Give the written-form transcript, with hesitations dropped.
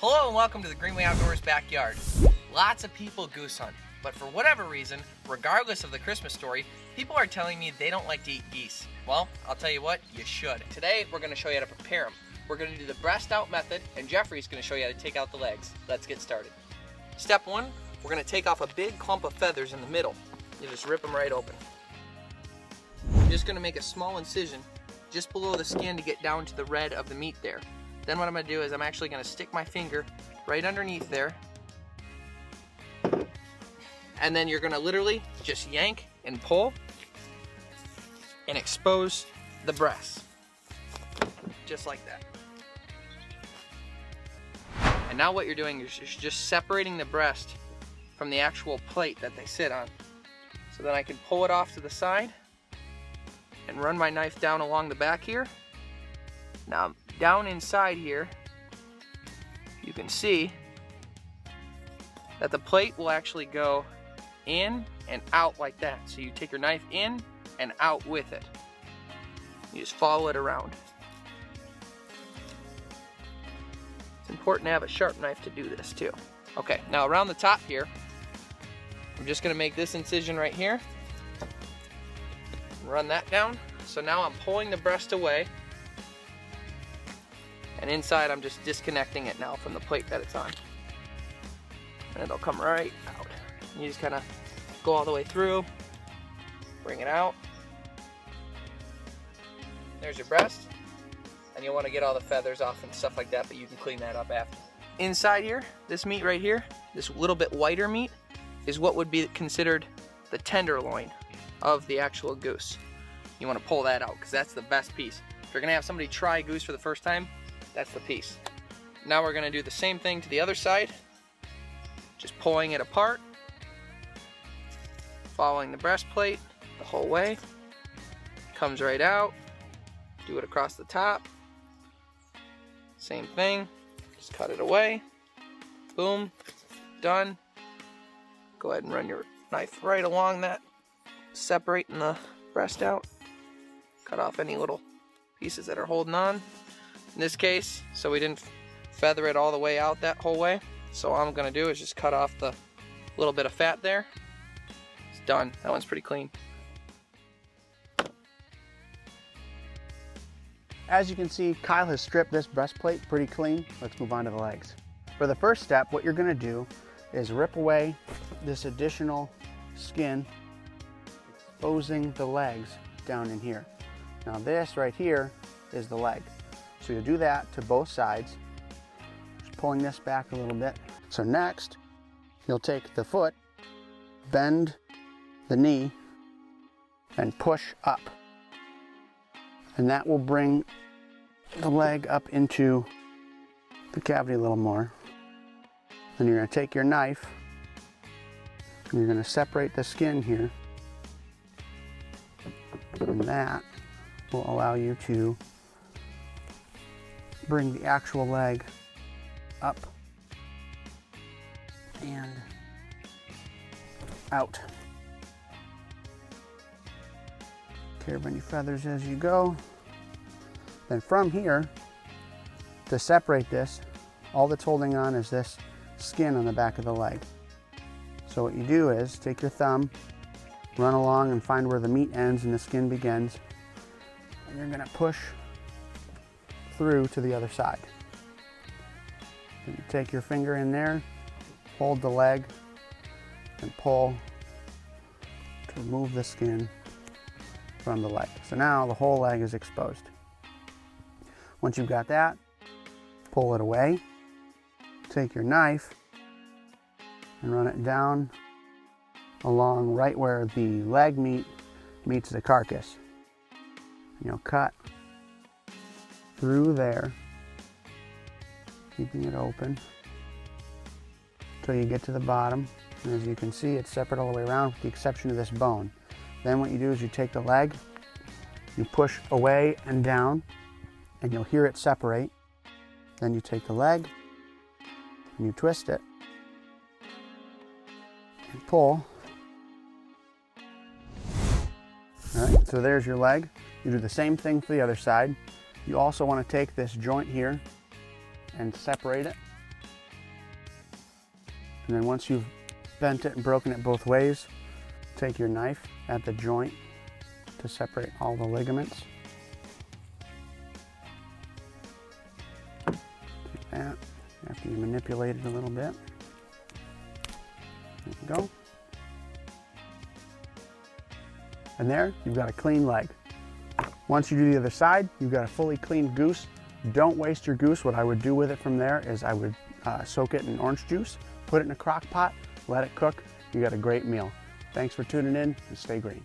Hello and welcome to the Greenway Outdoors backyard. Lots of people goose hunt, but for whatever reason, regardless of the Christmas story, people are telling me they don't like to eat geese. Well, I'll tell you what, you should. Today, we're gonna show you how to prepare them. We're gonna do the breast out method, and Jeffrey's gonna show you how to take out the legs. Let's get started. Step one, we're gonna take off a big clump of feathers in the middle. You just rip them right open. I'm just gonna make a small incision just below the skin to get down to the red of the meat there. Then what I'm gonna do is I'm actually gonna stick my finger right underneath there. And then you're gonna literally just yank and pull and expose the breast. Just like that. And now what you're doing is just separating the breast from the actual plate that they sit on. So then I can pull it off to the side and run my knife down along the back here. Now down inside here, you can see that the plate will actually go in and out like that. So you take your knife in and out with it. You just follow it around. It's important to have a sharp knife to do this too. Okay, now around the top here, I'm just gonna make this incision right here. Run that down. So now I'm pulling the breast away. And inside I'm just disconnecting it now from the plate that it's on. And it'll come right out. You just kind of go all the way through, bring it out. There's your breast. And you'll want to get all the feathers off and stuff like that, but you can clean that up after. Inside here, this meat right here, this little bit whiter meat, is what would be considered the tenderloin of the actual goose. You want to pull that out because that's the best piece. If you're going to have somebody try goose for the first time, that's the piece. Now we're going to do the same thing to the other side. Just pulling it apart, following the breastplate the whole way. Comes right out. Do it across the top. Same thing. Just cut it away. Boom. Done. Go ahead and run your knife right along that, separating the breast out. Cut off any little pieces that are holding on. In this case, so we didn't feather it all the way out that whole way. So all I'm gonna do is just cut off the little bit of fat there. It's done. That one's pretty clean. As you can see, Kyle has stripped this breastplate pretty clean. Let's move on to the legs. For the first step, what you're gonna do is rip away this additional skin, exposing the legs down in here. Now this right here is the leg. So you'll do that to both sides, just pulling this back a little bit. So next, you'll take the foot, bend the knee, and push up. And that will bring the leg up into the cavity a little more. Then you're going to take your knife, and you're going to separate the skin here. And that will allow you to bring the actual leg up and out. Care of any feathers as you go. Then from here, to separate this, all that's holding on is this skin on the back of the leg. So what you do is take your thumb, run along and find where the meat ends and the skin begins, and you're going to push through to the other side. Then you take your finger in there, hold the leg, and pull to remove the skin from the leg. So now the whole leg is exposed. Once you've got that, pull it away, take your knife and run it down along right where the leg meat meets the carcass. And you'll cut through there, keeping it open until you get to the bottom. And as you can see, it's separate all the way around with the exception of this bone. Then what you do is you take the leg, you push away and down, and you'll hear it separate. Then you take the leg and you twist it and pull. All right, so there's your leg. You do the same thing for the other side. You also want to take this joint here and separate it. And then once you've bent it and broken it both ways, take your knife at the joint to separate all the ligaments. Take that after you manipulate it a little bit. There you go. And there, you've got a clean leg. Once you do the other side, you've got a fully cleaned goose. Don't waste your goose. What I would do with it from there is I would soak it in orange juice, put it in a crock pot, let it cook. You got a great meal. Thanks for tuning in and stay green.